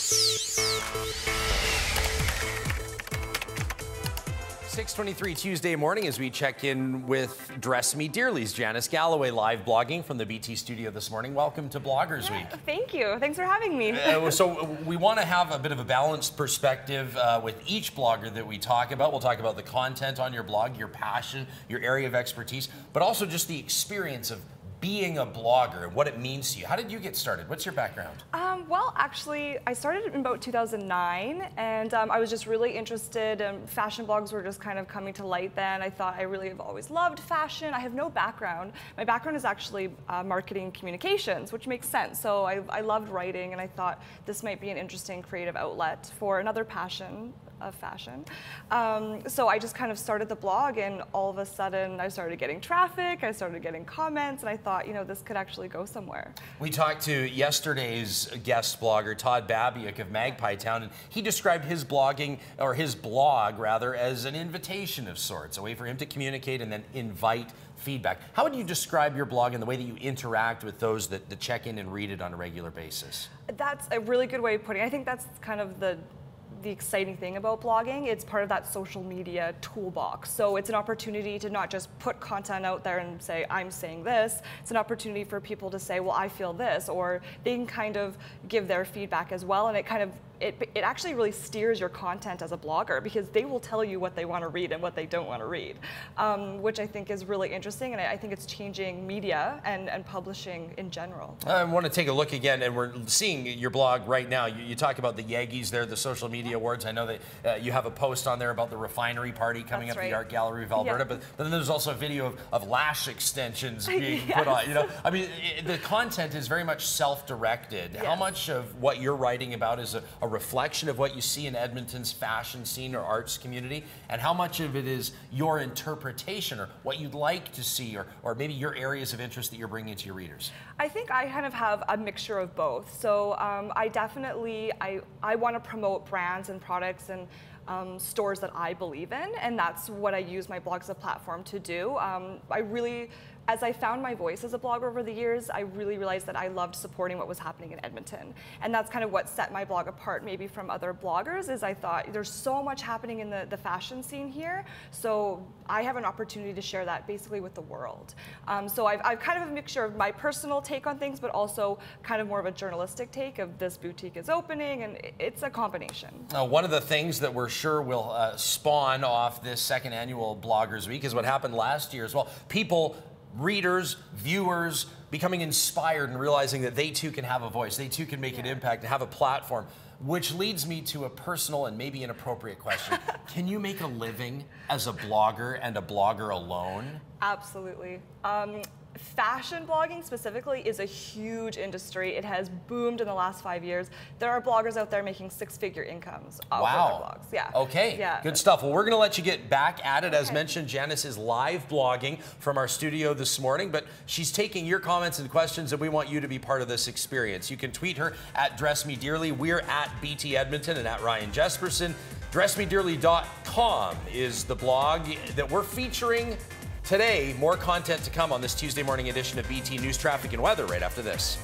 .23 Tuesday morning as we check in with Dress Me Dearly's Janis Galloway, live blogging from the BT studio this morning. Welcome to Bloggers Week. Thank you. Thanks for having me. So we want to have a bit of a balanced perspective with each blogger that we talk about. We'll talk about the content on your blog, your passion, your area of expertise, but also just the experience of being a blogger and what it means to you. How did you get started? What's your background? Well, actually, I started in about 2009, and I was just really interested. Fashion blogs were just kind of coming to light then. I thought I really have always loved fashion. I have no background. My background is actually marketing communications, which makes sense. So I loved writing, and I thought this might be an interesting creative outlet for another passion of fashion. So I just kind of started the blog, and all of a sudden I started getting traffic, I started getting comments, and I thought, you know, this could actually go somewhere. We talked to yesterday's guest blogger, Todd Babiak of Magpie Town, and he described his blogging, or his blog rather, as an invitation of sorts, a way for him to communicate and then invite feedback. How would you describe your blog and the way that you interact with those that check in and read it on a regular basis? That's a really good way of putting it. I think that's kind of the exciting thing about blogging. It's part of that social media toolbox. So it's an opportunity to not just put content out there and say, I'm saying this. It's an opportunity for people to say, well, I feel this, or they can kind of give their feedback as well. And it kind of, it actually really steers your content as a blogger, because they will tell you what they want to read and what they don't want to read, which I think is really interesting, and I think it's changing media and publishing in general. I want to take a look again, and we're seeing your blog right now. You talk about the Yaggies there, the social media awards. I know that you have a post on there about the refinery party coming up at the Art Gallery of Alberta, but then there's also a video of lash extensions being put on. You know, I mean, the content is very much self-directed. How much of what you're writing about is a reflection of what you see in Edmonton's fashion scene or arts community, and how much of it is your interpretation or what you'd like to see, or maybe your areas of interest that you're bringing to your readers? I think I kind of have a mixture of both. So I definitely, I want to promote brands and products and stores that I believe in, and that's what I use my blog as a platform to do. As I found my voice as a blogger over the years, I really realized that I loved supporting what was happening in Edmonton. And that's kind of what set my blog apart maybe from other bloggers, is I thought there's so much happening in the fashion scene here, so I have an opportunity to share that basically with the world. So I've kind of a mixture of my personal take on things, but also kind of more of a journalistic take of this boutique is opening, and it's a combination. One of the things that we're sure will spawn off this second annual Bloggers Week is what happened last year as well. People, readers, viewers, becoming inspired and realizing that they too can have a voice, they too can make an impact and have a platform, which leads me to a personal and maybe inappropriate question. Can you make a living as a blogger and a blogger alone? Absolutely. Fashion blogging specifically is a huge industry. It has boomed in the last 5 years. There are bloggers out there making six-figure incomes off of their blogs. Yeah. Okay. Yeah. Good stuff. Well, we're going to let you get back at it. As mentioned, Janis is live blogging from our studio this morning, but she's taking your comments and questions, and we want you to be part of this experience. You can tweet her at Dress Me Dearly. We're at BT Edmonton and at Ryan Jesperson. DressMeDearly.com is the blog that we're featuring today. More content to come on this Tuesday morning edition of BT News, Traffic and Weather right after this.